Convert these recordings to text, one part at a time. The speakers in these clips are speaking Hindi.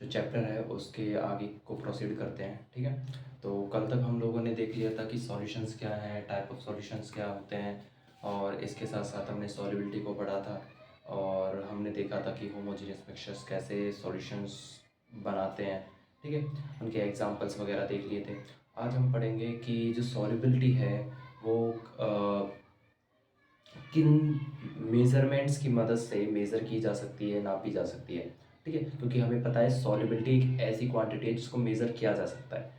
जो चैप्टर है उसके आगे को प्रोसीड करते हैं। ठीक है, तो कल तक हम लोगों ने देख लिया था कि सॉल्यूशंस क्या हैं, टाइप ऑफ सॉल्यूशंस क्या होते हैं, और इसके साथ साथ हमने सॉल्युबिलिटी को पढ़ा था, और हमने देखा था कि होमोजेनियस मिक्सचर्स कैसे सॉल्यूशंस बनाते हैं। ठीक है, उनके एग्जांपल्स वगैरह देख लिए थे। आज हम पढ़ेंगे कि जो सॉल्युबिलिटी है वो किन मेज़रमेंट्स की मदद से मेज़र की जा सकती है, नापी जा सकती है। ठीक है, क्योंकि हमें पता है सॉल्युबिलिटी एक ऐसी क्वांटिटी है जिसको मेज़र किया जा सकता है।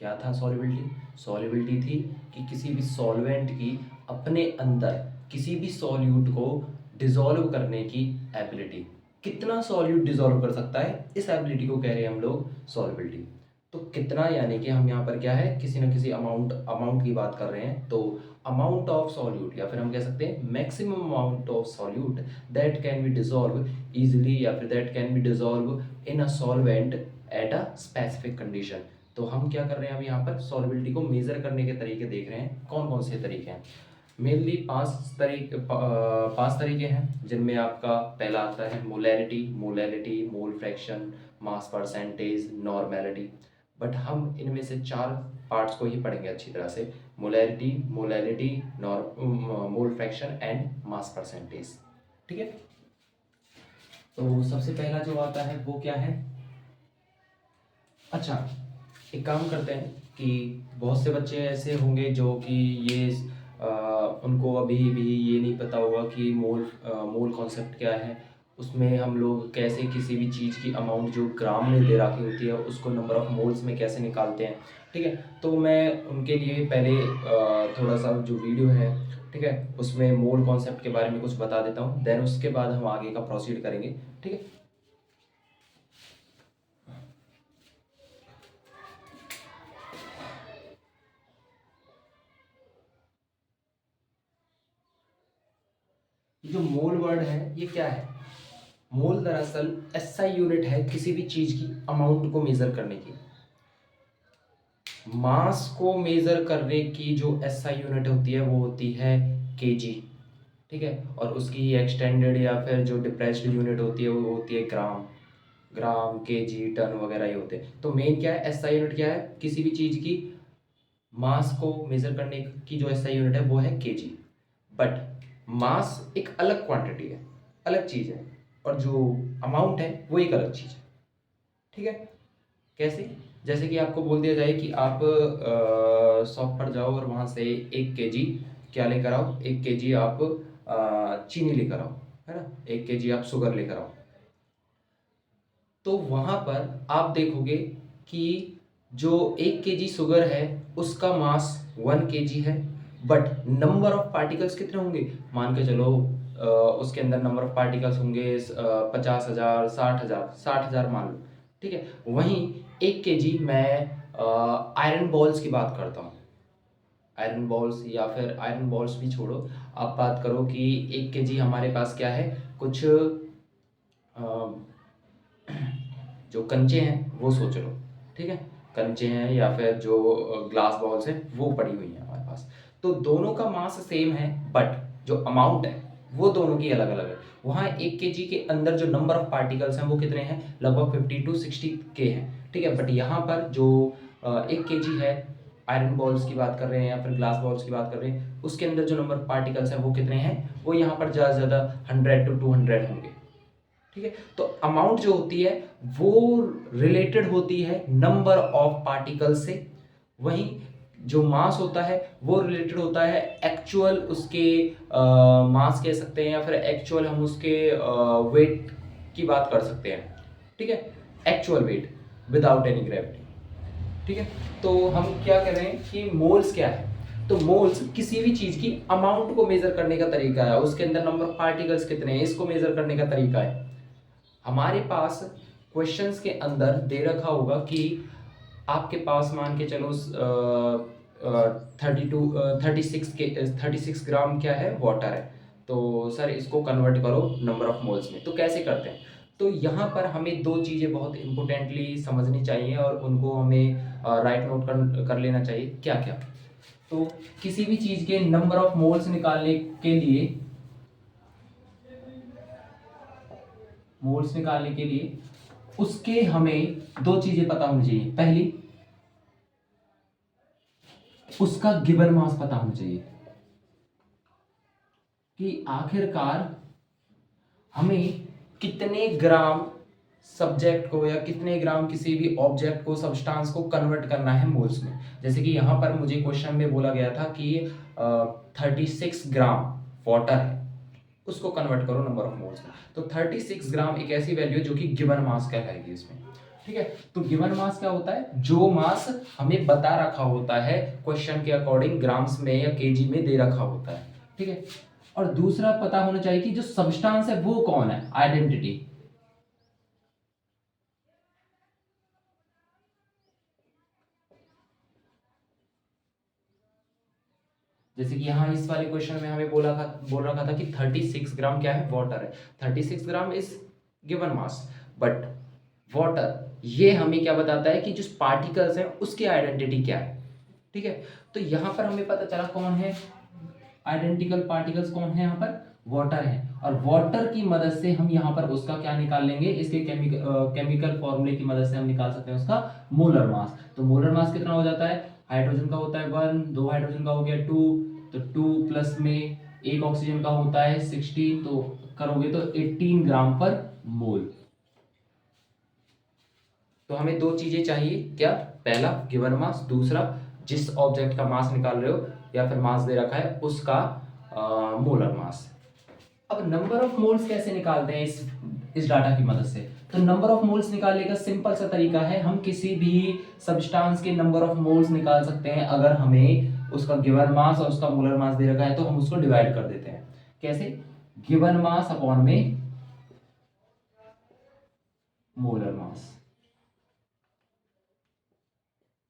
क्या था सॉल्युबिलिटी? सॉल्युबिलिटी थी कि किसी भी सॉल्वेंट की अपने अंदर किसी भी सॉल्यूट को डिसॉल्व करने की एबिलिटी। कितना सॉल्यूट डिसॉल्व कर सकता है, इस एबिलिटी को कह रहे हैं हम लोग सॉल्युबिलिटी। तो कितना, यानी कि हम यहाँ पर क्या है, किसी न किसी अमाउंट की बात कर रहे हैं, तो अमाउंट ऑफ सॉल्यूट, या फिर हम कह सकते हैं maximum amount of solute that can be dissolve easily, या फिर that can be dissolve in a solvent at a specific condition. तो हम क्या कर रहे हैं, अब यहाँ पर सॉल्युबिलिटी को मेजर करने के तरीके देख रहे हैं। कौन कौन से तरीके हैं? मेनली पांच तरीके हैं, जिनमें आपका पहला आता है molarity, mole fraction, mass percentage, normality. But हम इनमें से चार पार्ट्स को ही पढ़ेंगे अच्छी तरह से: molarity, mole fraction and mass percentage. ठीक है, तो सबसे पहला जो आता है वो क्या है? अच्छा, एक काम करते हैं कि बहुत से बच्चे ऐसे होंगे जो कि ये अ, उनको अभी भी ये नहीं पता होगा कि मोल कॉन्सेप्ट क्या है। उसमें हम लोग कैसे किसी भी चीज़ की अमाउंट जो ग्राम में दे रखी होती है उसको नंबर ऑफ मोल्स में कैसे निकालते हैं। ठीक है, तो मैं उनके लिए पहले थोड़ा सा जो वीडियो है, ठीक है, उसमें मोल कॉन्सेप्ट के बारे में कुछ बता देता हूँ, देन उसके बाद हम आगे का प्रोसीड करेंगे। ठीक है, जो मोल वर्ड है ये क्या है? मोल दरअसल एसआई यूनिट है किसी भी चीज की अमाउंट को मेजर करने की। मास को मेजर करने की जो एसआई यूनिट होती है वो होती है केजी। ठीक है, और उसकी एक्सटेंडेड या फिर जो डिप्रेस्ड यूनिट होती है वो होती है ग्राम। ग्राम, केजी, टन वगैरह ये होते हैं। तो मेन क्या है, एसआई यूनिट क्या है? किसी भी चीज की मास को मेजर करने की जो एसआई यूनिट है वो है केजी। बट मास एक अलग क्वांटिटी है, अलग चीज है, और जो अमाउंट है वो एक अलग चीज है। ठीक है, कैसे? जैसे कि आपको बोल दिया जाए कि आप शॉप पर जाओ और वहां से 1 केजी क्या लेकर आओ, 1 केजी आप चीनी लेकर आओ, है ना, 1 केजी आप शुगर लेकर आओ। तो वहां पर आप देखोगे कि जो 1 केजी शुगर है उसका मास 1 केजी है, बट नंबर ऑफ पार्टिकल्स कितने होंगे? मान के चलो उसके अंदर नंबर ऑफ पार्टिकल्स होंगे 50,000, 60,000, 60,000 मान लो। ठीक है, वहीं 1 केजी मैं आयरन बॉल्स की बात करता हूँ। आयरन बॉल्स, या फिर आयरन बॉल्स भी छोड़ो, आप बात करो कि 1 केजी हमारे पास क्या है, कुछ जो कंचे हैं वो सोच लो। ठीक है, कंचे हैं या फिर जो ग्लास बॉल्स हैं वो पड़ी हुई हैं हमारे पास। तो दोनों का मास सेम है, बट जो अमाउंट है वो दोनों की अलग अलग है। वहाँ 1 केजी के अंदर जो नंबर ऑफ पार्टिकल्स हैं वो कितने हैं? लगभग 50 to 60 के हैं। ठीक है, बट यहाँ पर जो 1 केजी है, आयरन बॉल्स की बात कर रहे हैं या फिर ग्लास बॉल्स की बात कर रहे हैं, उसके अंदर जो नंबर ऑफ पार्टिकल्स हैं वो कितने हैं? वो यहाँ पर ज़्यादा से ज़्यादा 100 to 200 होंगे। ठीक है, तो अमाउंट जो होती है वो रिलेटेड होती है नंबर ऑफ पार्टिकल से। वहीं जो मास होता है वो रिलेटेड होता है एक्चुअल उसके मास कह सकते हैं, या फिर एक्चुअल हम उसके वेट की बात कर सकते हैं। ठीक है, actual wait without any gravity. ठीक है, तो हम क्या कर रहे हैं कि मोल्स क्या है? तो मोल्स किसी भी चीज की अमाउंट को मेजर करने का तरीका है, उसके अंदर नंबर ऑफ पार्टिकल्स कितने हैं इसको मेजर करने का तरीका है। हमारे पास क्वेश्चंस के अंदर दे रखा होगा कि आपके पास मान के चलो 36 ग्राम क्या है, वाटर है। तो सर इसको कन्वर्ट करो नंबर ऑफ मोल्स में, तो कैसे करते हैं? तो यहाँ पर हमें दो चीज़ें बहुत इंपॉर्टेंटली समझनी चाहिए और उनको हमें राइट नोट कर लेना चाहिए। क्या क्या? तो किसी भी चीज़ के नंबर ऑफ मोल्स निकालने के लिए, मोल्स निकालने के लिए उसके हमें दो चीजें पता होनी चाहिए। पहली, उसका गिवन मास पता होना चाहिए कि आखिरकार हमें कितने ग्राम सब्जेक्ट को या कितने ग्राम किसी भी ऑब्जेक्ट को, सब्सटेंस को कन्वर्ट करना है मोल्स में। जैसे कि यहां पर मुझे क्वेश्चन में बोला गया था कि 36 ग्राम वाटर है, उसको कन्वर्ट करो नंबर ऑफ मोल्स में। तो 36 ग्राम एक ऐसी वैल्यू है जो कि गिवन मास कहलाएगी इसमें। ठीक है, तो गिवन मास क्या होता है? जो मास हमें बता रखा होता है क्वेश्चन के अकॉर्डिंग, ग्राम्स में या केजी में दे रखा होता है। ठीक है, और दूसरा पता होना चाहिए कि जो सब्सटेंस है वो कौन है, आइडेंटिटी। जैसे कि यहाँ इस वाले क्वेश्चन में हमें बोल रखा था कि 36 ग्राम क्या है, वाटर है। 36 gram is given mass, but water ये हमें क्या बताता है कि जो पार्टिकल्स हैं उसकी आइडेंटिटी क्या है। ठीक है, तो यहाँ पर हमें पता चला कौन है आइडेंटिकल पार्टिकल्स, कौन है यहाँ पर, वाटर है। और वाटर की मदद से हम यहाँ पर उसका क्या निकाल लेंगे, इसके केमिकल फॉर्मूले की मदद से हम निकाल सकते हैं उसका मोलर मास। तो मोलर मास कितना हो जाता है, हाइड्रोजन का होता है 1, 2 हाइड्रोजन का हो गया 2, तो 2 प्लस में एक ऑक्सीजन का होता है 16, तो करोगे तो 18 ग्राम पर मोल। तो हमें दो चीजें चाहिए, क्या, पहला गिवन मास, दूसरा जिस ऑब्जेक्ट का मास निकाल रहे हो या फिर मास दे रखा है उसका मोलर मास। अब नंबर ऑफ मोल्स कैसे निकालते हैं इस डाटा की मदद से? तो नंबर ऑफ मोल्स निकालने का सिंपल सा तरीका है, हम किसी भी सब्सटेंस के नंबर ऑफ मोल्स निकाल सकते हैं। अगर हमें उसका गिवन मास और उसका मोलर मास दे रखा है तो हम उसको डिवाइड कर देते हैं। कैसे? गिवन मास अपॉन में मोलर मास,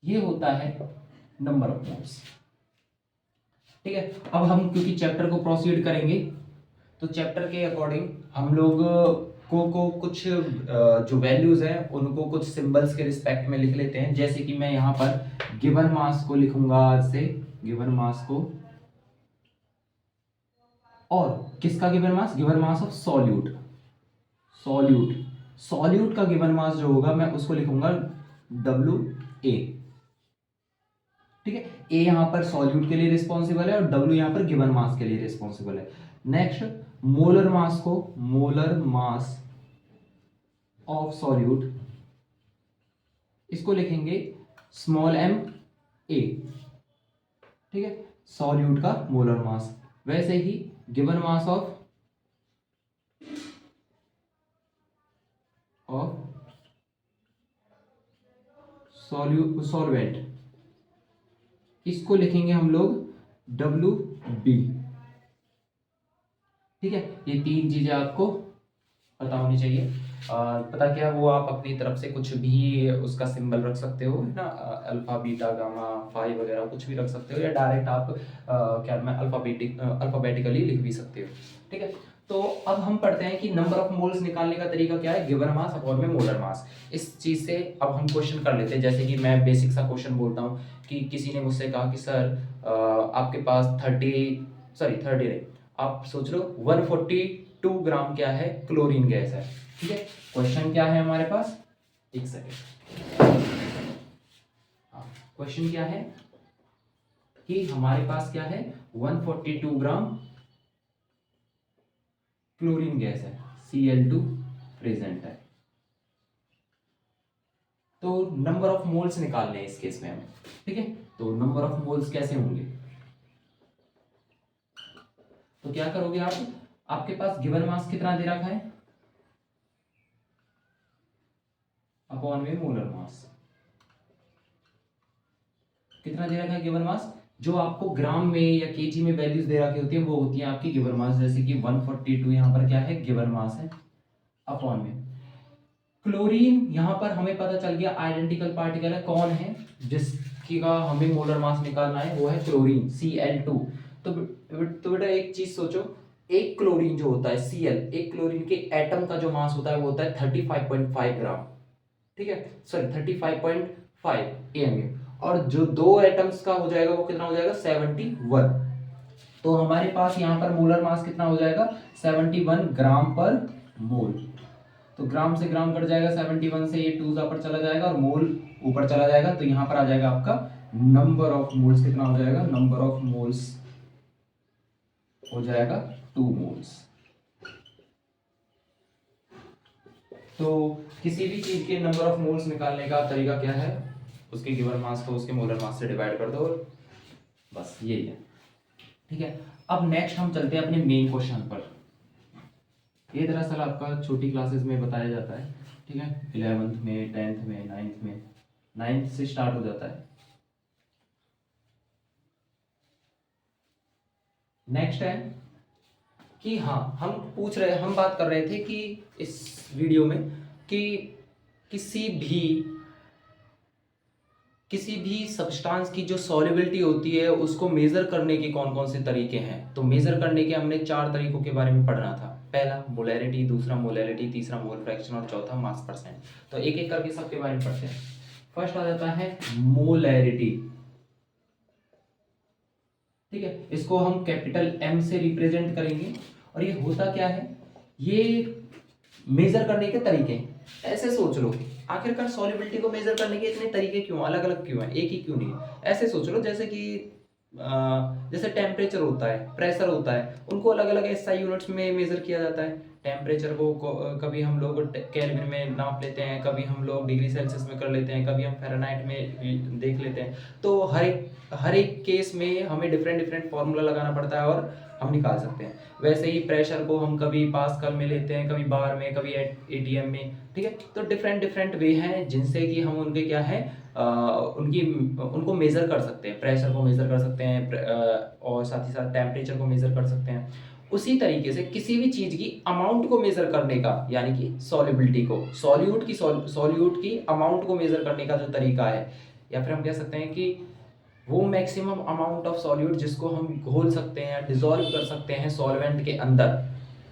ये होता है नंबर ऑफ मोल्स। ठीक है, अब हम क्योंकि चैप्टर को प्रोसीड करेंगे तो चैप्टर के अकॉर्डिंग हम लोग को कुछ जो वैल्यूज हैं उनको कुछ सिंबल्स के रिस्पेक्ट में लिख लेते हैं। जैसे कि मैं यहाँ पर गिवन मास को लिखूंगा आज से, गिवन मास को, और किसका given mass, given mass of solute, solute solute का गिवन मास जो होगा मैं उसको लिखूंगा डब्ल्यू ए। ठीक है, ए यहां पर सॉल्यूट के लिए रिस्पॉन्सिबल है और डब्ल्यू यहां पर गिवन मास के लिए रिस्पॉन्सिबल है। नेक्स्ट, मोलर मास को, मोलर मास ऑफ सॉल्यूट, इसको लिखेंगे स्मॉल एम ए। ठीक है, सॉल्यूट का मोलर मास। वैसे ही गिवन मास ऑफ सॉल्वेंट, इसको लिखेंगे हम लोग डब्ल्यू बी। ठीक है, ये तीन चीजें आपको पता होनी चाहिए। पता क्या, वो आप अपनी तरफ से कुछ भी उसका सिंबल रख सकते हो, है ना, अल्फा बीटा गामा फाई वगैरह कुछ भी रख सकते हो, या डायरेक्ट आप क्या मैं अल्फाबेटिकली लिख भी सकते हो। ठीक है, तो अब हम पढ़ते हैं कि नंबर ऑफ मोल्स निकालने का तरीका क्या है, गिवन मास अपॉन में मोलर मास। इस चीज से अब हम क्वेश्चन कर लेते हैं। जैसे कि मैं बेसिक सा क्वेश्चन बोलता हूँ कि किसी ने मुझसे कहा कि सर आपके पास 30 नहीं, आप सोच लो 142 ग्राम क्या है, क्लोरीन गैस है। ठीक है, क्वेश्चन क्या है हमारे पास, एक सेकेंड, हाँ क्वेश्चन क्या है कि हमारे पास क्या है 142 ग्राम क्लोरीन गैस है, Cl2 प्रेजेंट है। तो नंबर ऑफ मोल्स निकालने हैं इस केस में हमें। ठीक है, तो नंबर ऑफ मोल्स कैसे होंगे, तो क्या करोगे आप, आपके पास गिवन मास कितना दे रखा है, अपॉन में मोलर मास, कितना दे रखा है गिवन मास, जो आपको ग्राम में या केजी में वैल्यूज दे रखी होती है वो होती है आपकी गिवन मास। जैसे कि 142 यहाँ पर क्या है, गिवन मास है, अपॉन में क्लोरीन, यहां पर हमें पता चल गया आइडेंटिकल पार्टिकल है, कौन है जिसका हमें मोलर मास निकालना है, वो है क्लोरीन Cl2। तो बेटा एक चीज सोचो, एक क्लोरीन जो होता है Cl, एक क्लोरीन के एटम का जो मास होता है वो होता है 35.5 ग्राम। ठीक है, सॉरी 35.5 AMU, और जो दो एटम्स का हो जाएगा वो कितना हो जाएगा 71। तो हमारे पास यहाँ पर मोलर मास कितना हो जाएगा 71 ग्राम पर मोल। तो ग्राम से ग्राम कट जाएगा, 71 से ये 2 पर चला जाएगा और मोल ऊपर चला जाएगा, तो यहाँ पर आ जाएगा आपका नंबर ऑफ मोल्स कितना हो जाएगा, नंबर ऑफ मोल्स हो जाएगा 2 मोल्स। तो किसी भी चीज के नंबर ऑफ मोल्स निकालने का तरीका क्या है, उसके गिवन मास को उसके मोलर मास से डिवाइड कर दो और बस यही है। ठीक है, अब नेक्स्ट हम चलते हैं अपने मेन क्वेश्चन पर। ये दरअसल आपका छोटी क्लासेस में बताया जाता है, ठीक है, 11th में, 10th में, 9th में, 9th से स्टार्ट हो जाता है। नेक्स्ट है कि हाँ, हम बात कर रहे थे कि इस वीडियो में कि किसी भी सब्सटेंस की जो सॉल्युबिलिटी होती है उसको मेजर करने के कौन कौन से तरीके हैं। तो मेजर करने के हमने 4 तरीकों के बारे में पढ़ना था। पहला मोलैरिटी, दूसरा मोलैरिटी, तीसरा मोल फ्रैक्शन और चौथा मास परसेंट। तो एक एक करके सबके बारे में पढ़ते हैं। फर्स्ट आ जाता है मोलैरिटी। ठीक है, इसको हम कैपिटल एम से रिप्रेजेंट करेंगे और ये होता क्या है, ये मेजर करने के तरीके। ऐसे सोच लो, आखिरकार सॉल्युबिलिटी को मेजर करने के इतने तरीके क्यों, अलग अलग क्यों है, एक ही क्यों नहीं है। ऐसे सोच लो जैसे कि जैसे टेम्परेचर होता है, प्रेशर होता है, उनको अलग अलग एसआई यूनिट्स में मेजर किया जाता है। टेम्परेचर को कभी हम लोग केल्विन में नाप लेते हैं, कभी हम लोग डिग्री सेल्सियस में कर लेते हैं, कभी हम फ़ारेनहाइट में देख लेते हैं। तो हर एक केस में हमें डिफरेंट डिफरेंट फार्मूला लगाना पड़ता है और हम निकाल सकते हैं। वैसे ही प्रेशर को हम कभी पास्कल में लेते हैं, कभी बार में, कभी एटीएम में। ठीक है, तो डिफरेंट डिफरेंट वे हैं जिनसे कि हम उनके क्या है उनको मेजर कर सकते हैं। प्रेशर को मेजर कर सकते हैं और साथ ही साथ टेम्परेचर को मेजर कर सकते हैं। उसी तरीके से किसी भी चीज की अमाउंट को मेजर करने का, यानी कि सॉल्युबिलिटी को, सॉल्यूट की अमाउंट को मेजर करने का जो तरीका है, या फिर हम कह सकते हैं कि वो मैक्सिमम अमाउंट ऑफ सॉल्यूट जिसको हम घोल सकते हैं, डिसॉल्व कर सकते हैं सॉल्वेंट के अंदर,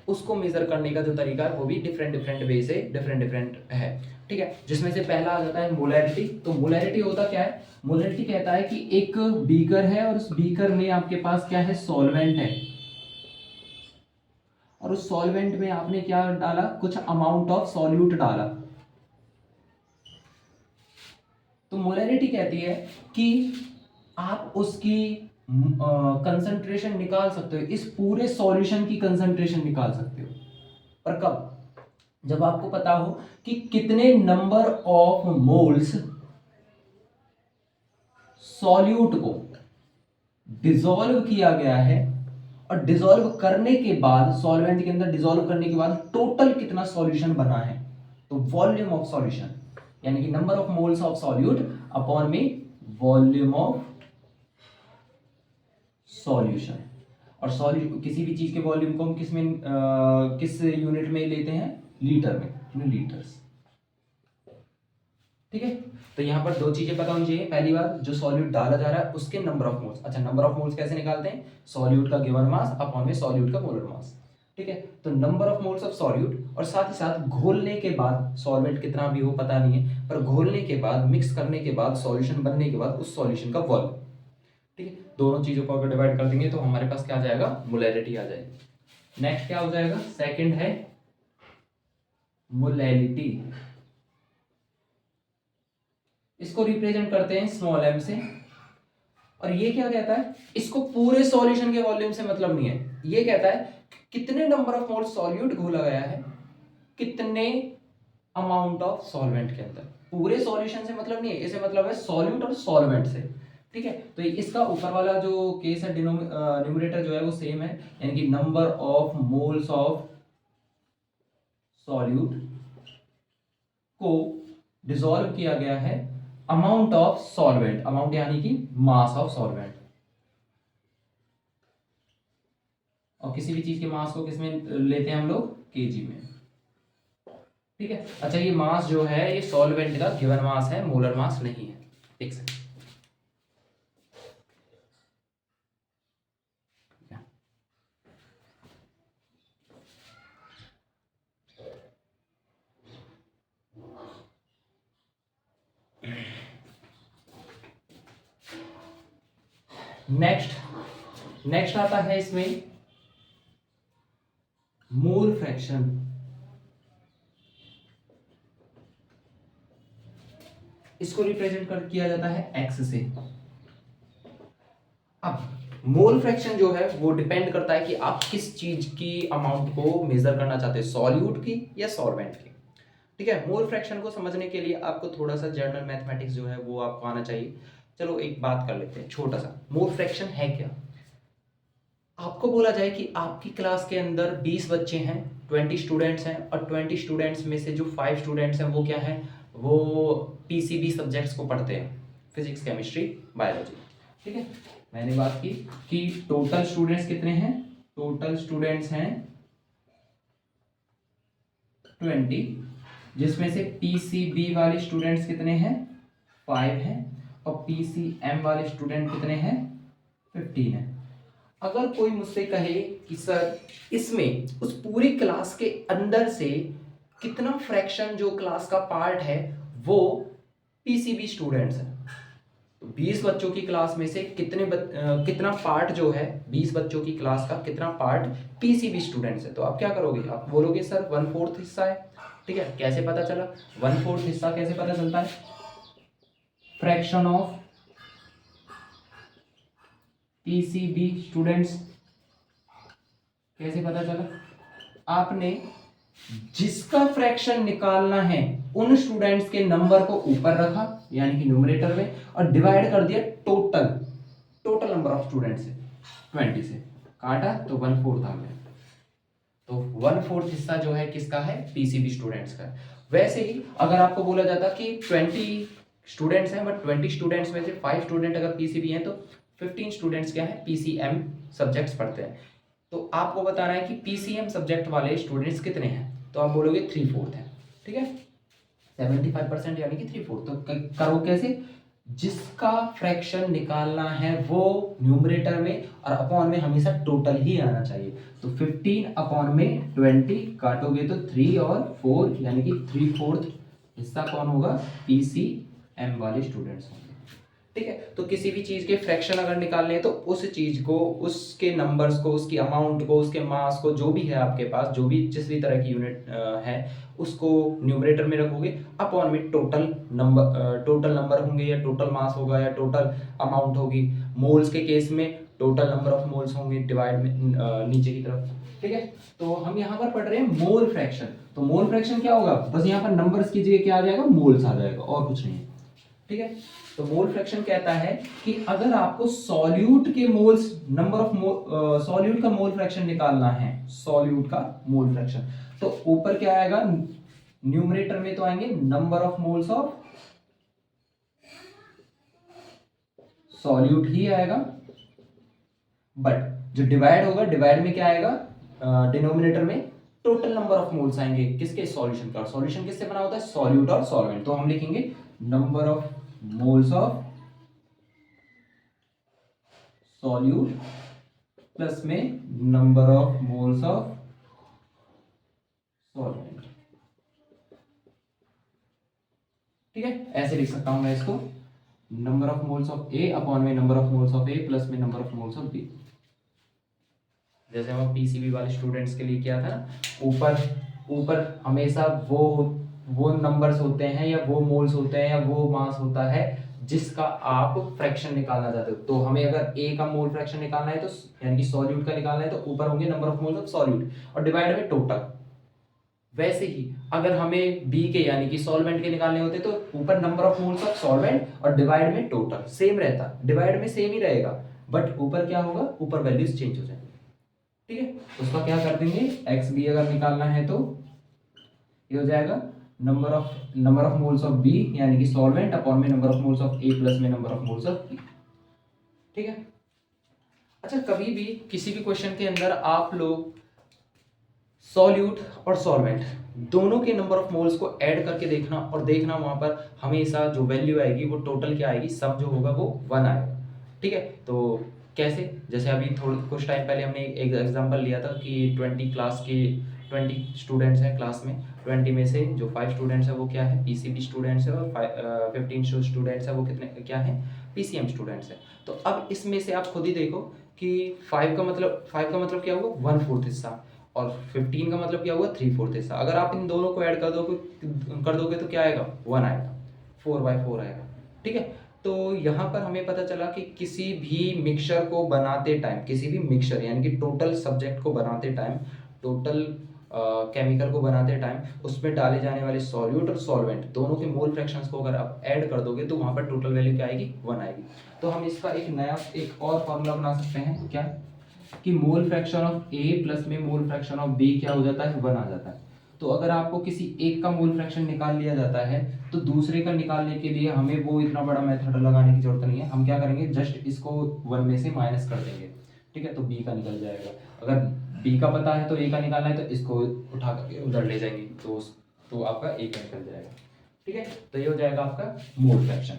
उसको मेजर करने का जो तरीका है वो भी डिफरेंट डिफरेंट वे से डिफरेंट डिफरेंट है। ठीक है, जिसमें से पहला आ जाता है मोलैरिटी। तो मोलैरिटी होता क्या है, मोलैरिटी कहता है कि एक बीकर है और उस बीकर में आपके पास क्या है, सॉल्वेंट है, और उस सॉल्वेंट में आपने क्या डाला, कुछ अमाउंट ऑफ सॉल्यूट डाला। तो मोलैरिटी कहती है कि आप उसकी कंसंट्रेशन निकाल सकते हो, इस पूरे सॉल्यूशन की कंसंट्रेशन निकाल सकते हो। पर कब, जब आपको पता हो कि कितने नंबर ऑफ मोल्स सॉल्यूट को डिसॉल्व किया गया है, और डिसॉल्व करने के बाद, सॉल्वेंट के अंदर डिसॉल्व करने के बाद टोटल कितना सॉल्यूशन बना है। तो वॉल्यूम ऑफ सॉल्यूशन, यानी कि number of moles of solute upon में वॉल्यूम ऑफ सॉल्यूशन। और किसी भी चीज के वॉल्यूम को हम किस यूनिट में लेते हैं, लीटर में, लीटर्स। ठीक है, तो यहां पर 2 चीजें पता होनी चाहिए। पहली बात, जो सॉल्यूट डाला जा रहा है उसके नंबर ऑफ मोल्स। अच्छा, नंबर ऑफ मोल्स कैसे निकालते हैं, सॉल्यूट का गिवन मास अपॉन में सॉल्यूट का मोलर मास। ठीक है, तो number of moles of solute, और साथ ही साथ घोलने के बाद, सॉल्वेंट कितना भी हो पता नहीं है, पर घोलने के बाद, मिक्स करने के बाद, सॉल्यूशन बनने के बाद उस सॉल्यूशन का वॉल्यूम। ठीक है, दोनों चीजों को अगर डिवाइड कर देंगे तो हमारे पास क्या आ जाएगा, मोलैरिटी आ जाएगी। नेक्स्ट क्या हो जाएगा, सेकंड है मोलैलिटी। इसको रिप्रेजेंट करते हैं स्मॉल m से। और ये क्या कहता है, इसको पूरे सॉल्यूशन के वॉल्यूम से मतलब नहीं है, ये कहता है कितने नंबर ऑफ मोल सॉल्यूट घोला गया है, कितने अमाउंट ऑफ सॉल्वेंट के अंदर। पूरे सॉल्यूशन से मतलब नहीं है, इसे मतलब है सॉल्यूट और सॉल्वेंट से। ठीक है, तो इसका ऊपर वाला जो केस है, न्यूमरेटर जो है वो सेम है, यानी कि number of moles of solute को डिसॉल्व किया गया है अमाउंट ऑफ सॉल्वेंट, अमाउंट यानी कि मास ऑफ सॉल्वेंट। और किसी भी चीज के मास को किसमें लेते हैं हम लोग, केजी में। ठीक है, अच्छा, ये मास जो है ये सॉल्वेंट का गिवन मास है, मोलर मास नहीं है। एक सेकंड, नेक्स्ट आता है इसमें मोल फ्रैक्शन। इसको रिप्रेजेंट कर किया जाता है x से। अब मोल फ्रैक्शन जो है वो डिपेंड करता है कि आप किस चीज की अमाउंट को मेजर करना चाहते हैं, सॉल्यूट की या सॉल्वेंट की। ठीक है, मोल फ्रैक्शन को समझने के लिए आपको थोड़ा सा जनरल मैथमेटिक्स जो है वो आपको आना चाहिए। चलो एक बात कर लेते हैं छोटा सा, मोल फ्रैक्शन है क्या। आपको बोला जाए कि आपकी क्लास के अंदर 20 बच्चे हैं, 20 स्टूडेंट्स हैं, और 20 स्टूडेंट्स में से जो 5 स्टूडेंट्स हैं वो क्या हैं, वो पीसीबी सब्जेक्ट्स को पढ़ते हैं, फिजिक्स केमिस्ट्री बायोलॉजी। ठीक है, मैंने बात की कि टोटल स्टूडेंट्स कितने हैं, टोटल स्टूडेंट्स हैं 20, जिसमें से पीसीबी वाले स्टूडेंट्स कितने हैं, 5 हैं, और पीसीएम वाले स्टूडेंट कितने हैं, 15 हैं। अगर कोई मुझसे कहे कि सर इसमें उस पूरी क्लास के अंदर से कितना फ्रैक्शन जो क्लास का पार्ट है वो पीसीबी स्टूडेंट्स हैं, तो 20 बच्चों की क्लास में से कितना पार्ट जो है, 20 बच्चों की क्लास का कितना पार्ट पीसीबी स्टूडेंट्स है, तो आप क्या करोगे, आप बोलोगे सर 1/4 हिस्सा है। ठीक है, कैसे पता चला 1/4 हिस्सा कैसे पता चलता है, फ्रैक्शन ऑफ पीसीबी स्टूडेंट्स कैसे पता चला, आपने जिसका फ्रैक्शन निकालना है उन स्टूडेंट्स के नंबर को ऊपर रखा यानी कि न्यूमरेटर में, और डिवाइड कर दिया टोटल नंबर ऑफ स्टूडेंट्स से, 20 से काटा तो 1/4 आ गया। तो 1/4 हिस्सा जो है किसका है, पीसीबी स्टूडेंट्स का। वैसे ही अगर आपको बोला जाता कि 20 स्टूडेंट्स हैं, बट 20 स्टूडेंट्स में से 5 स्टूडेंट अगर पीसीबी हैं, तो 15 स्टूडेंट्स क्या है, पीसीएम सब्जेक्ट्स पढ़ते हैं। तो आपको बताना है कि पीसीएम सब्जेक्ट वाले स्टूडेंट्स कितने हैं, तो आप बोलोगे 3/4 है। ठीक है, 75% यानी कि 3/4। तो करो कैसे, जिसका फ्रैक्शन निकालना है वो न्यूमरेटर में और अपॉन में हमेशा टोटल ही आना चाहिए। तो 15 अपॉन में 20 काटोगे तो 3 और 4 यानी कि 3/4 हिस्सा कौन होगा, पीसीएम वाले स्टूडेंट्स होंगे। ठीक है, तो किसी भी चीज के फ्रैक्शन अगर निकालने हैं तो उस चीज को, उसके नंबर्स को, उसकी अमाउंट को, उसके मास को, जो भी है आपके पास, जो भी जिस भी तरह की यूनिट है, उसको न्यूमरेटर में रखोगे, अपॉन में टोटल नंबर होंगे, या टोटल मास होगा, या टोटल अमाउंट होगी। मोल्स के केस में टोटल नंबर ऑफ मोल्स होंगे, डिवाइड में नीचे की तरफ। ठीक है, तो हम यहाँ पर पढ़ रहे हैं मोल फ्रैक्शन। तो मोल फ्रैक्शन क्या होगा, बस यहाँ पर नंबर्स की जगह क्या आ जाएगा, मोल्स आ जाएगा, और कुछ नहीं है। ठीक है, तो मोल फ्रैक्शन कहता है कि अगर आपको सॉल्यूट के मोल्स, नंबर ऑफ सॉल्यूट का मोल फ्रैक्शन निकालना है, सॉल्यूट का मोल फ्रैक्शन, तो ऊपर क्या आएगा, न्यूमरेटर में तो आएंगे number of moles of solute ही आएगा, बट जो डिवाइड होगा, डिवाइड में क्या आएगा, डिनोमिनेटर में टोटल नंबर ऑफ मोल्स आएंगे, किसके, सॉल्यूशन का। सॉल्यूशन किससे बना होता है, सॉल्यूट और सॉल्वेंट। तो हम लिखेंगे number of moles of solute plus में number of moles of solvent. ठीक है, ऐसे लिख सकता हूं मैं इसको, number of moles of A upon में number of moles of A plus में number of moles of B. जैसे हम पीसीबी वाले स्टूडेंट्स के लिए किया था ना, ऊपर ऊपर हमेशा वो नंबर्स होते हैं, या वो मोल्स होते हैं, या वो मास होता है जिसका आप फ्रैक्शन निकालना चाहते हो। तो हमें अगर ए का मोल फ्रैक्शन निकालना है, तो यानी कि सॉल्यूट का निकालना है, तो ऊपर होंगे number of moles of solute, और डिवाइड में टोटल। वैसे ही अगर हमें बी के यानी कि सॉल्वेंट के निकालने होते, तो ऊपर number of moles of solvent और डिवाइड में टोटल। सेम रहता, डिवाइड में सेम ही रहेगा, बट ऊपर क्या होगा, ऊपर वैल्यूज चेंज हो जाएंगे। ठीक है, उसका क्या कर देंगे, एक्स बी अगर निकालना है तो ये हो जाएगा number of moles of B यानी कि सॉल्वेंट अपॉन में number of moles of A plus में number of moles of B. ठीक है, अच्छा कभी भी किसी भी क्वेश्चन के अंदर आप लोग सॉल्यूट और सॉल्वेंट दोनों के नंबर ऑफ मोल्स को ऐड करके देखना, और देखना वहां पर हमेशा जो वैल्यू आएगी वो टोटल क्या आएगी, सम जो होगा वो 1 आएगा। ठीक है, तो कैसे, जैसे अभी थोड़ा कुछ टाइम पहले हमने एक एग्जांपल लिया था कि 20 स्टूडेंट्स हैं क्लास में, 20 में से जो 5 स्टूडेंट्स हैं वो क्या है, पीसीबी स्टूडेंट्स है, और 15 स्टूडेंट्स है वो कितने क्या है, पीसीएम स्टूडेंट्स है। तो अब इसमें से आप खुद ही देखो कि 5 का मतलब क्या होगा, 1/4 हिस्सा, और 15 का मतलब क्या हुआ, 3/4 हिस्सा। अगर आप इन दोनों को ऐड कर दोगे तो क्या आएगा, 1 आएगा। 4/4 आएगा। ठीक है, तो यहाँ पर हमें पता चला कि किसी भी मिक्सचर को बनाते टाइम, किसी भी मिक्सचर यानी कि टोटल सब्जेक्ट को बनाते टाइम, टोटल केमिकल को बनाते टाइम उसमें डाले जाने वाले सॉल्यूट और सॉल्वेंट दोनों के मोल फ्रैक्शंस को अगर आप ऐड कर दोगे तो वहाँ पर टोटल वैल्यू क्या आएगी, 1 आएगी। तो हम इसका एक नया एक और फॉर्मूला बना सकते हैं, क्या कि mole fraction of A plus में मोल फ्रैक्शन ऑफ बी क्या हो जाता है, 1 आ जाता है। तो अगर आपको किसी एक का मोल फ्रैक्शन निकाल लिया जाता है तो दूसरे का निकालने के लिए हमें वो इतना बड़ा मेथड लगाने की जरूरत नहीं है। हम क्या करेंगे, जस्ट इसको 1 में से माइनस कर देंगे। ठीक है, तो बी का निकल जाएगा। अगर बी का पता है तो ए का निकालना है, तो इसको उठा करके उधर ले जाएंगे तो आपका ए का निकल जाएगा। ठीक है, तो ये हो जाएगा आपका मोल फ्रैक्शन।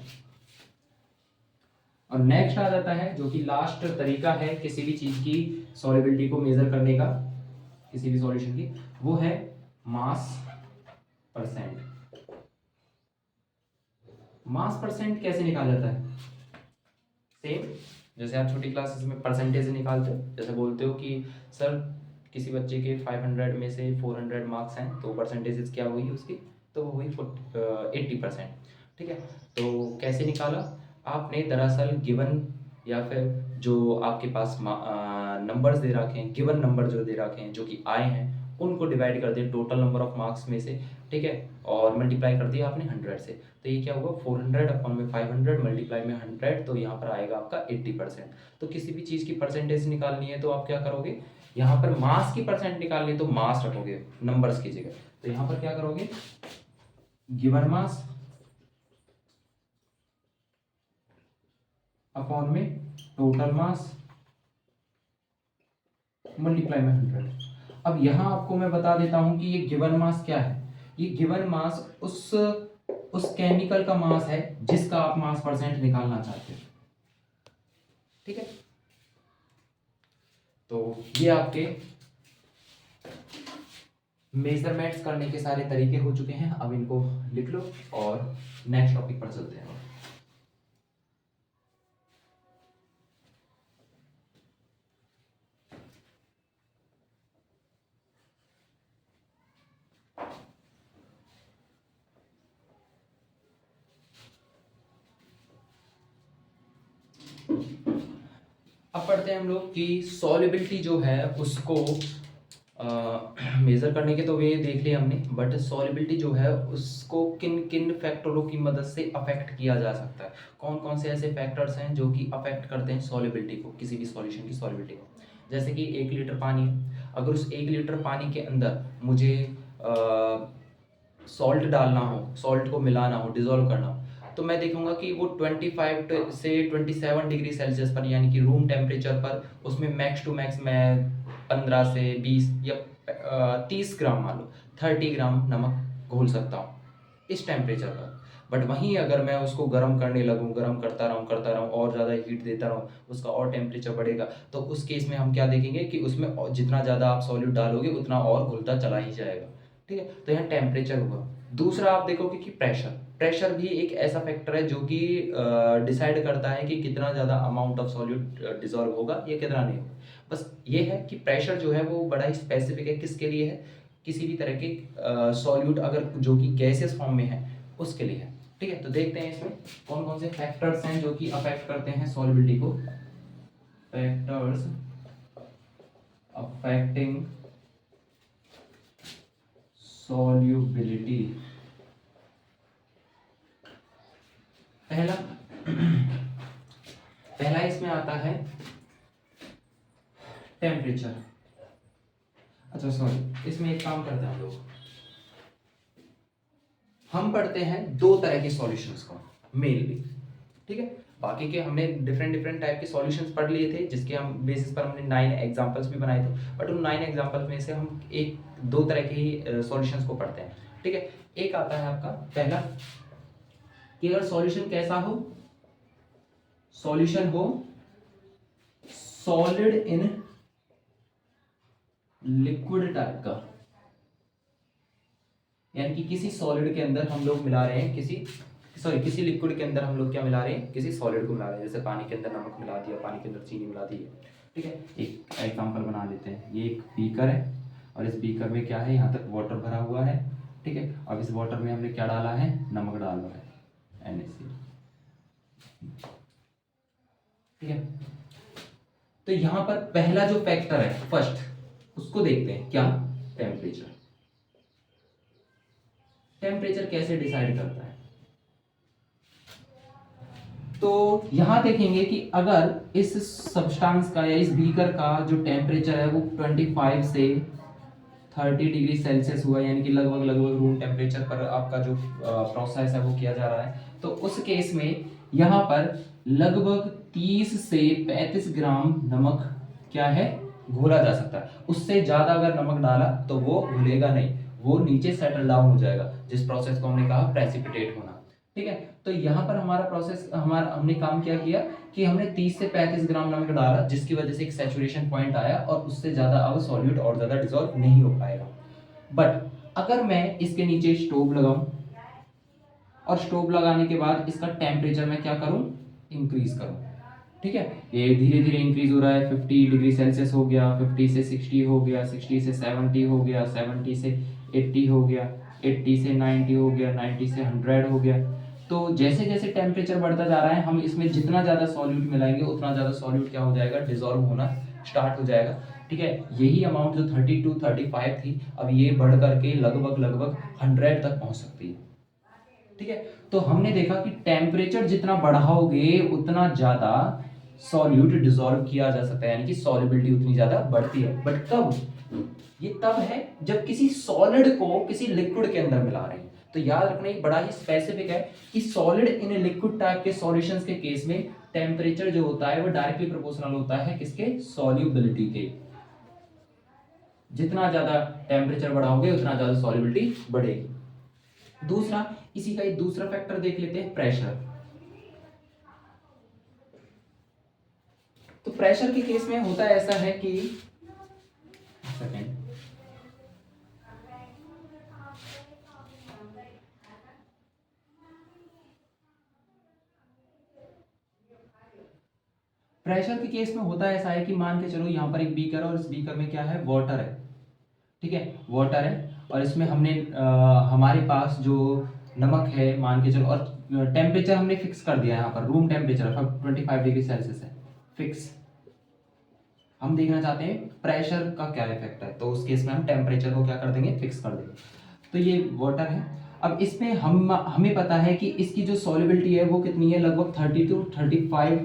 और नेक्स्ट आ जाता है जो कि लास्ट तरीका है किसी भी चीज की सॉल्युबिलिटी को मेजर करने का, किसी भी सॉल्यूशन की, वो है मास परसेंट। मास परसेंट कैसे निकाला जाता है? सेम जैसे आप छोटी क्लासेस में परसेंटेज निकालते हो, जैसे बोलते हो कि सर किसी बच्चे के 500 में से 400 मार्क्स हैं तो परसेंटेज क्या हुई उसकी, तो वो हुई 80%। ठीक है, तो कैसे निकाला आपने, दरअसल गिवन या फिर जो आपके पास नंबर्स दे रखे हैं, गिवन नंबर जो दे रखे हैं जो कि आए हैं, उनको डिवाइड कर दिया टोटल नंबर ऑफ मार्क्स में से। ठीक है, और मल्टीप्लाई कर दिया आपने 100 से, तो ये क्या हुआ 400 अपॉन में 500 मल्टीप्लाई में 100, तो यहाँ पर आएगा आपका 80%। तो किसी भी चीज़ की परसेंटेज निकालनी है तो आप क्या करोगे, यहाँ पर मास की परसेंट निकालनी है तो मास रखोगे नंबर्स की जगह। तो यहाँ पर क्या करोगे, गिवन मास अपॉन में टोटल मास मल्टीप्लाई में 100। अब यहाँ आपको मैं बता देता हूं कि ये गिवन मास क्या है। ये गिवन मास उस केमिकल का मास है जिसका आप मास परसेंट निकालना चाहते हो। ठीक है, तो ये आपके मेजरमेंट्स करने के सारे तरीके हो चुके हैं। अब इनको लिख लो और नेक्स्ट टॉपिक पर चलते हैं। अब पढ़ते हैं हम लोग कि सॉल्युबिलिटी जो है उसको मेजर करने के तो वे देख लिए हमने, बट सॉल्युबिलिटी जो है उसको किन किन फैक्टरों की मदद से अफेक्ट किया जा सकता है, कौन कौन से ऐसे फैक्टर्स हैं जो कि अफेक्ट करते हैं सॉल्युबिलिटी को, किसी भी सॉल्यूशन की सॉल्युबिलिटी को। जैसे कि 1 लीटर पानी है, अगर उस 1 लीटर पानी के अंदर मुझे सॉल्ट डालना हो, सॉल्ट को मिलाना हो, डिजोल्व करना हो, तो मैं देखूंगा कि वो 25 से 27 डिग्री सेल्सियस पर यानी कि रूम टेम्परेचर पर उसमें मैक्स टू मैक्स मैं 15 से 20 या 30 ग्राम, मान लो 30 ग्राम नमक घोल सकता हूँ इस टेम्परेचर पर। बट वहीं अगर मैं उसको गर्म करने लगूँ, गर्म करता रहूँ और ज़्यादा हीट देता रहूँ, उसका और टेम्परेचर बढ़ेगा, तो उस केस में हम क्या देखेंगे कि उसमें जितना ज़्यादा आप सॉल्यूट डालोगे उतना और घुलता चला ही जाएगा। ठीक है, तो यहाँ टेम्परेचर हुआ। दूसरा आप देखोगे कि प्रेशर, प्रेशर भी एक ऐसा फैक्टर है जो कि डिसाइड करता है कि कितना ज़्यादा अमाउंट ऑफ सॉल्यूट डिजॉल्व होगा या कितना नहीं होगा। बस ये है कि प्रेशर जो है वो बड़ा ही स्पेसिफिक है, किसके लिए है, किसी भी तरह के सॉल्यूट अगर जो कि गैसियस फॉर्म में है उसके लिए है। ठीक है, तो देखते हैं इसमें कौन कौन से फैक्टर्स हैं जो कि अफेक्ट करते हैं सॉल्युबिलिटी को। Factors affecting solubility. पहला इसमें आता है टेम्परेचर। अच्छा सॉरी, इसमें एक काम करते हैं हम लोग, हम पढ़ते हैं 2 तरह के सॉल्यूशंस को मेनली। ठीक है, बाकी के हमने डिफरेंट डिफरेंट टाइप के सॉल्यूशंस पढ़ लिए थे जिसके हम बेसिस पर हमने 9 एग्जांपल्स भी बनाए थे, बट उन 9 एग्जांपल्स में से हम 2 तरह के ही सॉल्यूशंस को पढ़ते हैं। ठीक है, एक आता है आपका पहला कि अगर सॉल्यूशन कैसा हो, सॉल्यूशन हो सॉलिड इन लिक्विड टाइप का, यानी कि किसी सॉलिड के अंदर हम लोग मिला रहे हैं किसी लिक्विड के अंदर हम लोग क्या मिला रहे हैं, किसी सॉलिड को मिला रहे हैं। जैसे पानी के अंदर नमक मिला दिया, पानी के अंदर चीनी मिला दी है। ठीक है, एक एग्जांपल बना लेते हैं। ये एक बीकर है और इस बीकर में क्या है, यहाँ तक वाटर भरा हुआ है। ठीक है, अब इस वाटर में हमने क्या डाला है, नमक डाला है। NaCl। ठीक है, तो यहां पर पहला जो फैक्टर है फर्स्ट, उसको देखते हैं, क्या? टेम्परेचर। टेम्परेचर कैसे डिसाइड करता है? तो यहां देखेंगे कि अगर इस सब्सटेंस का या इस बीकर का जो टेम्परेचर है वो 25 से 30 डिग्री सेल्सियस हुआ, यानी कि लगभग लगभग रूम टेम्परेचर पर आपका जो प्रोसेस है वो किया जा रहा है, तो उस केस में यहाँ पर लगभग 30 से 35 ग्राम नमक क्या है, घोला जा सकता है। उससे ज्यादा अगर नमक डाला तो वो घुलेगा नहीं, वो नीचे सेटल डाउन हो जाएगा, जिस प्रोसेस को हमने कहा प्रेसिपिटेट होना। ठीक है, तो यहाँ पर हमारा प्रोसेस, हमने काम क्या किया कि हमने 30 से 35 ग्राम नमक डाला, जिसकी वजह से एक सैचुरेशन पॉइंट आया और उससे ज्यादा अब सॉल्यूट और ज्यादा डिसॉल्व नहीं हो पाएगा। बट अगर मैं इसके नीचे स्टोव लगाऊं और स्टोव लगाने के बाद इसका टेम्परेचर मैं क्या करूं, इंक्रीज करूं। ठीक है, ये धीरे धीरे इंक्रीज हो रहा है, 50 डिग्री सेल्सियस हो गया, 50 से 60 हो गया, 60 से 70 हो गया, 70 से 80 हो गया, 80 से 90 हो गया, 90 से 100 हो गया। तो जैसे जैसे टेम्परेचर बढ़ता जा रहा है, हम इसमें जितना ज़्यादा सॉल्यूट मिलाएंगे उतना ज़्यादा सॉल्यूट क्या हो जाएगा, डिसॉल्व होना स्टार्ट हो जाएगा। ठीक है, यही अमाउंट जो 32 35 थी, अब ये बढ़ करके लगभग लगभग 100 तक पहुंच सकती है। ठीक है, तो हमने देखा कि टेम्परेचर जितना बढ़ाओगे उतना ज़्यादा सॉल्यूट डिसॉल्व किया जा सकता है, यानी कि सॉल्युबिलिटी उतनी ज़्यादा बढ़ती है। बट कब? ये तब है जब किसी सॉलिड को किसी लिक्विड के अंदर मिला रहे हैं। तो याद रखना, ये बड़ा ही स्पेसिफिक है कि सॉलिड इन लिक्विड टाइप के सॉल्यूशंस के केस में टेम्परेचर जो होता है वो डायरेक्टली प्रोपोर्शनल होता है किसके, सॉल्युबिलिटी के। जितना ज्यादा टेम्परेचर बढ़ाओगे उतना ज्यादा सॉल्युबिलिटी बढ़ेगी। दूसरा, इसी का एक दूसरा फैक्टर देख लेते हैं, प्रेशर। तो प्रेशर के केस में होता ऐसा है कि सेकेंड, प्रेशर के केस में होता ऐसा है कि मान के चलो यहाँ पर एक बीकर है और इस बीकर में क्या है, वाटर है। ठीक है, वाटर है और इसमें हमने हमारे पास जो नमक है मान के चलो, और टेम्परेचर हमने फिक्स कर दिया है, यहाँ पर रूम टेम्परेचर 25 डिग्री सेल्सियस है फिक्स। हम देखना चाहते हैं प्रेशर का क्या इफेक्ट है, तो उस केस में हम टेम्परेचर को क्या कर देंगे, फिक्स कर देंगे। तो ये वाटर है। अब इसमें हमें पता है कि इसकी जो सॉल्युबिलिटी है वो कितनी है, लगभग 30 to 35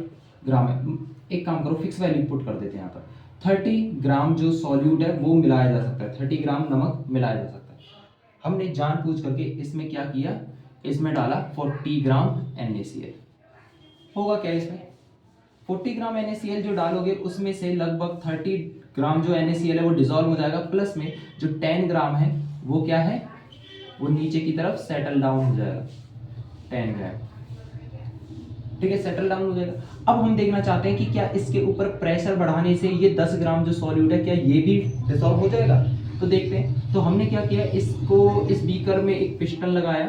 ग्राम है। एक काम करो, फिक्स वैल्यू पुट कर देते हैं यहाँ पर, 30 ग्राम जो सॉल्यूट है वो मिलाया जा सकता है, 30 ग्राम नमक मिलाया जा सकता है। हमने जानबूझ करके इसमें क्या किया, इसमें डाला 40 ग्राम NaCl। होगा क्या इसमें, 40 ग्राम NaCl जो डालोगे उसमें से लगभग 30 ग्राम जो NaCl है वो डिसॉल्व हो जाएगा, प्लस में जो 10 ग्राम है वो क्या है, वो नीचे की तरफ सेटल डाउन हो जाएगा, 10 ग्राम। ठीक है, सेटल डाउन हो जाएगा। अब हम देखना चाहते हैं कि क्या इसके ऊपर प्रेशर बढ़ाने से ये 10 ग्राम जो सॉल्यूट है क्या ये भी डिसॉल्व हो जाएगा। तो देखते हैं, तो हमने क्या किया, इसको इस बीकर में एक पिस्टन लगाया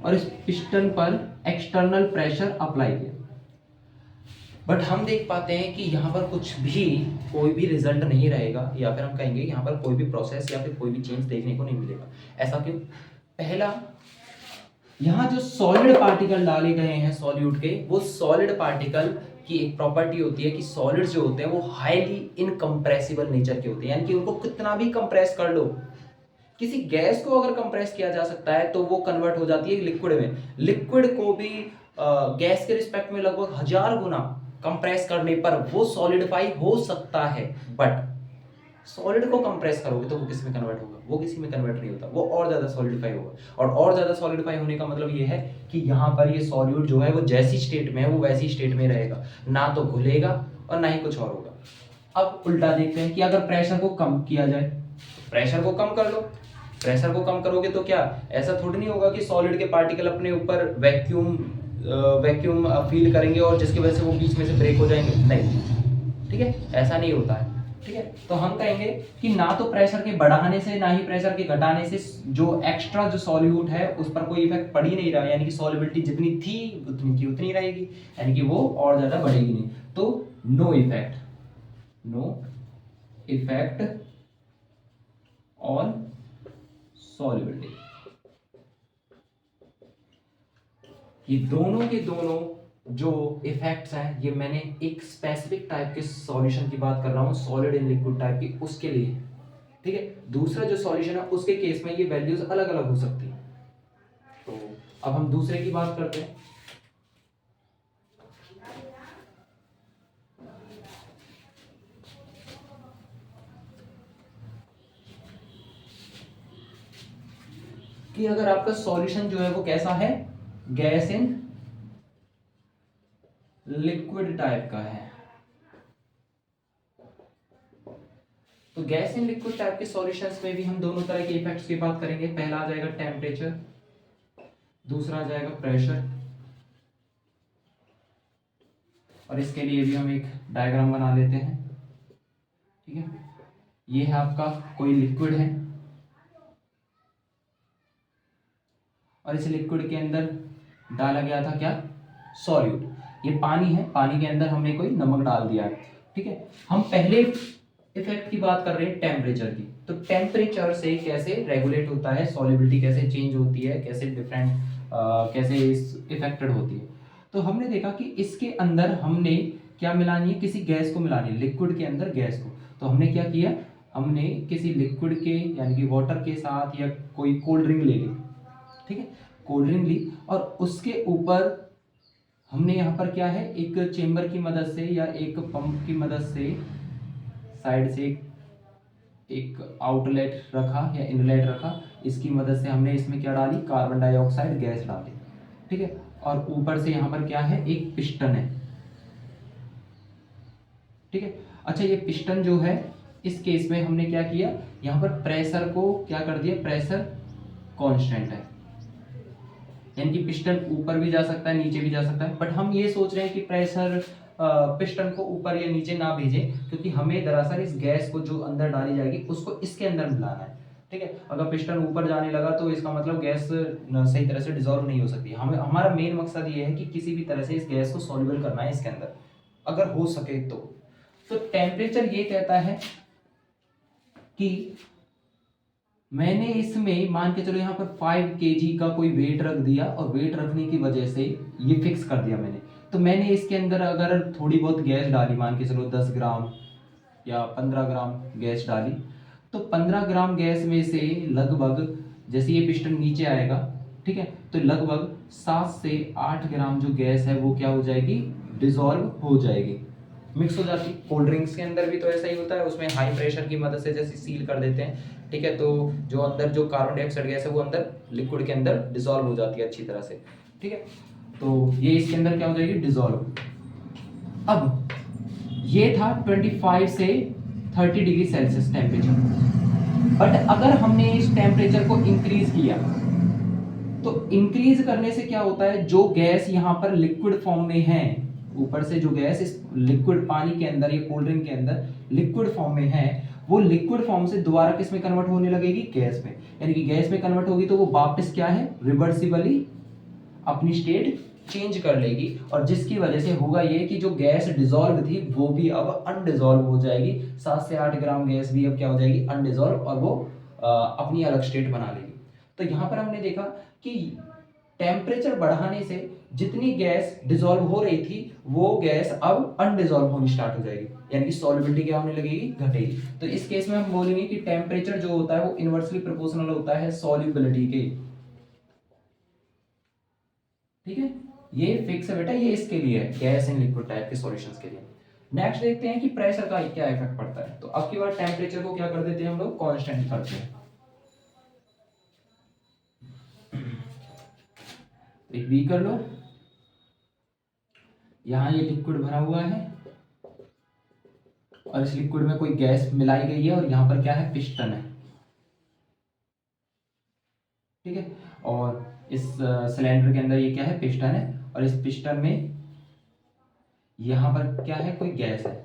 और इस पिस्टन पर एक्सटर्नल प्रेशर अप्लाई किया। बट हम देख पाते हैं कि यहाँ पर कुछ भी, कोई भी रिजल्ट नहीं रहेगा, या फिर हम कहेंगे यहाँ पर कोई भी प्रोसेस या फिर कोई भी चेंज देखने को नहीं मिलेगा। ऐसा क्यों? पहला, यहाँ जो सॉलिड पार्टिकल डाले गए हैं सॉल्यूट के, वो सॉलिड पार्टिकल की एक प्रॉपर्टी होती है कि सॉलिड जो होते हैं वो हाईली इनकम्प्रेसिबल नेचर के होते हैं, यानी कि उनको कितना भी कंप्रेस कर लो, किसी गैस को अगर कंप्रेस किया जा सकता है तो वो कन्वर्ट हो जाती है लिक्विड में। लिक्विड को भी गैस के रिस्पेक्ट में लगभग 1000 गुना कंप्रेस करने पर वो सॉलिडिफाई हो सकता है। बट सॉलिड को कंप्रेस करोगे तो वो किस में कन्वर्ट होगा, वो किसी में कन्वर्ट नहीं होता, वो और ज्यादा सॉलिडिफाई होगा। और ज्यादा सॉलिडिफाई होने का मतलब ये है कि यहाँ पर ये सॉल्यूट जो है वो जैसी स्टेट में है वो वैसी स्टेट में रहेगा, ना तो घुलेगा और ना ही कुछ और होगा। अब उल्टा देखते हैं कि अगर प्रेशर को कम किया जाए, प्रेशर को कम कर लो, प्रेशर को कम करोगे तो क्या, ऐसा थोड़ी नहीं होगा कि सॉलिड के पार्टिकल अपने ऊपर वैक्यूम फील करेंगे और जिसकी वजह से वो बीच में से ब्रेक हो जाएंगे, नहीं। ठीक है, ऐसा नहीं होता है। ठीक है, तो हम कहेंगे कि ना तो प्रेशर के बढ़ाने से ना ही प्रेशर के घटाने से जो एक्स्ट्रा जो सॉल्यूट है उस पर कोई इफेक्ट पड़ ही नहीं रहा, यानी कि सॉल्युबिलिटी जितनी थी उतनी की उतनी रहेगी, यानी कि वो और ज्यादा बढ़ेगी नहीं। तो नो इफेक्ट ऑल सॉल्युबिलिटी। ये दोनों के दोनों जो इफेक्ट्स हैं, ये मैंने एक स्पेसिफिक टाइप के सॉल्यूशन की बात कर रहा हूँ, सॉलिड इन लिक्विड टाइप की, उसके लिए। ठीक है, दूसरा जो सॉल्यूशन है उसके केस में ये वैल्यूज अलग अलग हो सकती है। तो अब हम दूसरे की बात करते हैं। कि अगर आपका सॉल्यूशन जो है वो कैसा है, गैस इन लिक्विड टाइप का है। तो गैस इन लिक्विड टाइप के सॉल्यूशंस में भी हम दोनों तरह के इफेक्ट्स की बात करेंगे। पहला आ जाएगा टेम्परेचर, दूसरा आ जाएगा प्रेशर। और इसके लिए भी हम एक डायग्राम बना लेते हैं। ठीक है, ये है आपका कोई लिक्विड है और इस लिक्विड के अंदर डाला गया था क्या, सॉल्यूट। ये पानी है, पानी के अंदर हमने कोई नमक डाल दिया है। ठीक है, हम पहले इफेक्ट की बात कर रहे हैं टेम्परेचर की। तो टेम्परेचर से कैसे रेगुलेट होता है, सॉल्युबिलिटी कैसे चेंज होती है, कैसे डिफरेंट कैसे इफेक्टेड होती है। तो हमने देखा कि इसके अंदर हमने क्या मिलानी है, किसी गैस को मिलानी है, लिक्विड के अंदर गैस को। तो हमने क्या किया, हमने किसी लिक्विड के यानी कि वाटर के साथ या कोई कोल्ड ड्रिंक ले ली। ठीक है, कोल्ड ड्रिंक ली और उसके ऊपर हमने यहाँ पर क्या है, एक चेम्बर की मदद से या एक पंप की मदद से साइड से एक आउटलेट रखा या इनलेट रखा। इसकी मदद से हमने इसमें क्या डाली, कार्बन डाइऑक्साइड गैस डाली। ठीक है, और ऊपर से यहाँ पर क्या है, एक पिस्टन है। ठीक है, अच्छा ये पिस्टन जो है, इस केस में हमने क्या किया, यहाँ पर प्रेशर को क्या कर दिया, प्रेशर कांस्टेंट है, यानी कि पिस्टन ऊपर भी जा सकता है नीचे भी जा सकता है। बट हम ये सोच रहे हैं कि प्रेशर पिस्टन को ऊपर या नीचे ना भेजें, क्योंकि हमें दरअसल इस गैस को जो अंदर डाली जाएगी उसको इसके अंदर मिलाना है। ठीक है, अगर पिस्टन ऊपर जाने लगा तो इसका मतलब गैस सही तरह से डिसॉल्व नहीं हो सकती। हमें हमारा मेन मकसद ये है कि किसी भी तरह से इस गैस को सॉल्युबल करना है इसके अंदर, अगर हो सके तो। टेम्परेचर ये कहता है कि मैंने इसमें मान के चलो यहाँ पर 5 kg का कोई वेट रख दिया और वेट रखने की वजह से ये फिक्स कर दिया मैंने। तो मैंने इसके अंदर अगर थोड़ी बहुत गैस डाली, मान के चलो 10 ग्राम या 15 ग्राम गैस डाली, तो 15 ग्राम गैस में से लगभग, जैसे ये पिस्टन नीचे आएगा, ठीक है, तो लगभग 7 से 8 ग्राम जो गैस है वो क्या हो जाएगी, डिसॉल्व हो जाएगी, मिक्स हो जाती। कोल्ड ड्रिंक्स के अंदर भी तो ऐसा ही होता है, उसमें हाई प्रेशर की मदद से जैसे सील कर देते हैं। ठीक है, तो जो अंदर जो कार्बन डाइऑक्साइड गैस है वो अंदर लिक्विड के अंदर डिसॉल्व हो जाती है अच्छी तरह से। ठीक है, तो ये इसके अंदर क्या हो जाएगी, डिसॉल्व। अब ये था 25 से 30 डिग्री सेल्सियस टेम्परेचर। बट अगर हमने इस टेम्परेचर को इंक्रीज किया, तो इंक्रीज करने से क्या होता है, जो गैस यहाँ पर लिक्विड फॉर्म में है, ऊपर से जो गैस इस लिक्विड पानी के अंदर या कोल्ड ड्रिंक के अंदर लिक्विड फॉर्म में है, वो लिक्विड फॉर्म से दोबारा किस में कन्वर्ट होने लगेगी, गैस में। यानी कि गैस में कन्वर्ट होगी तो वो वापस क्या है, रिवर्सिबली अपनी स्टेट चेंज कर लेगी। और जिसकी वजह से होगा ये कि जो गैस डिसॉल्व थी वो भी अब अनडिसॉल्व हो जाएगी। 7 से 8 ग्राम गैस भी अब क्या हो जाएगी, अनडिसॉल्व, और वो अपनी अलग स्टेट बना लेगी। तो यहाँ पर हमने देखा कि टेम्परेचर बढ़ाने से जितनी गैस डिसॉल्व हो रही थी वो गैस अब अनडिसॉल्व होनी स्टार्ट हो जाएगी, यानी कि सॉल्युबिलिटी क्या होने लगेगी, घटेगी। तो इस केस में हम बोलेंगे कि टेम्परेचर जो होता है वो इनवर्सली प्रोपोर्शनल होता है सॉल्युबिलिटी के। ठीक है, ये फिक्स है बेटा, ये इसके लिए है, गैस इन लिक्विड टाइप के सॉल्यूशंस के लिए। नेक्स्ट देखते हैं कि प्रेशर का क्या इफेक्ट पड़ता है। तो अब की बार टेम्परेचर को क्या कर देते हैं हम लोग, कांस्टेंट करते हैं। एक बी कर लो, यहां ये लिक्विड भरा हुआ है और इस लिक्विड में कोई गैस मिलाई गई है और यहां पर क्या है, पिस्टन है। ठीक है, और इस सिलेंडर के अंदर ये क्या है, पिस्टन है, और इस पिस्टन में यहां पर क्या है, कोई गैस है।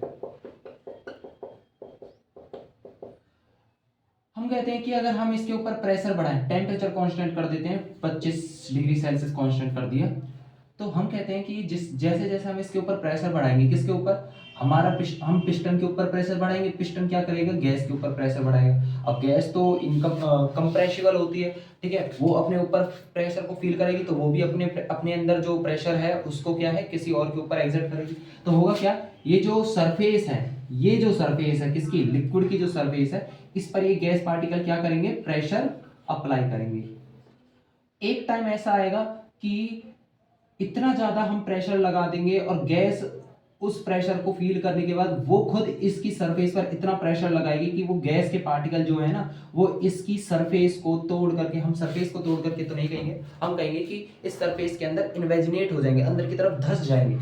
हम कहते हैं कि अगर हम इसके ऊपर प्रेशर बढ़ाएं, टेम्परेचर कांस्टेंट कर देते हैं, 25 डिग्री सेल्सियस कांस्टेंट कर दिया, तो हम कहते हैं कि जिस जैसे जैसे हम इसके ऊपर प्रेशर बढ़ाएंगे, किसके ऊपर, हम पिस्टन के ऊपर प्रेशर बढ़ाएंगे, पिस्टन क्या करेगा, गैस के ऊपर प्रेशर बढ़ाएगा। अब गैस तो इनकम कंप्रेसिबल होती है, ठीक है, वो अपने ऊपर प्रेशर को फील करेगी, तो वो भी अपने अपने अंदर जो प्रेशर है उसको क्या है, किसी और के ऊपर एक्सर्ट करेगी। तो होगा क्या, ये जो सरफेस है, ये जो सरफेस है किसकी, लिक्विड की जो सरफेस है, इस पर ये गैस पार्टिकल क्या करेंगे, प्रेशर अप्लाई करेंगे। एक टाइम ऐसा आएगा कि इतना ज्यादा हम प्रेशर लगा देंगे और गैस उस प्रेशर को फील करने के बाद वो खुद इसकी सरफेस पर इतना प्रेशर लगाएगी कि वो गैस के पार्टिकल जो है ना, वो इसकी सरफेस को तोड़ करके, हम सरफेस को तोड़ करके तो नहीं कहेंगे, हम कहेंगे कि इस सरफेस के अंदर इन्वेजिनेट हो जाएंगे, अंदर की तरफ धस जाएंगे,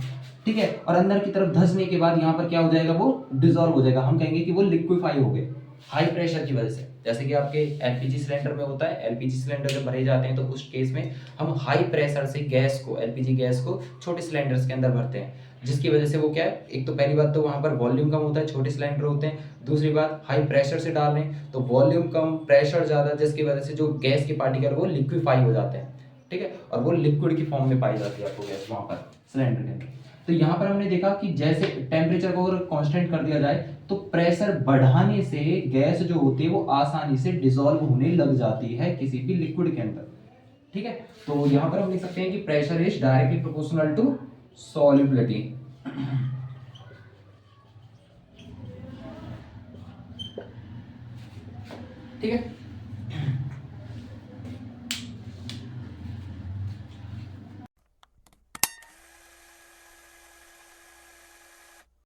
ठीक है। और अंदर की तरफ धसने के बाद यहाँ पर क्या हो जाएगा, वो डिजोल्व हो जाएगा, हम कहेंगे कि वो लिक्विफाई हो गए हाई प्रेशर की वजह से। जैसे कि आपके एलपीजी सिलेंडर में होता है, एलपीजी सिलेंडर जब भरे जाते हैं तो उस केस में हम हाई प्रेशर से गैस को, एलपीजी गैस को छोटे सिलेंडर्स के अंदर भरते हैं, जिसकी वजह से वो क्या है, एक तो पहली बात तो वहां पर वॉल्यूम कम होता है, छोटे सिलेंडर होते हैं, दूसरी बात हाई प्रेशर से डाल रहे हैं तो वॉल्यूम कम प्रेशर ज्यादा, जिसकी वजह से जो गैस के पार्टिकल वो लिक्विफाई हो जाते हैं, ठीक है, और वो लिक्विड की फॉर्म में पाई जाती है आपको गैस वहां पर सिलेंडर के अंदर। तो यहाँ पर हमने देखा कि जैसे टेम्परेचर को अगर कांस्टेंट कर दिया जाए तो प्रेशर बढ़ाने से गैस जो होती है वो आसानी से डिसॉल्व होने लग जाती है किसी भी लिक्विड के अंदर, ठीक है। तो यहाँ पर हम लिख सकते हैं कि pressure is directly proportional to solubility, ठीक है।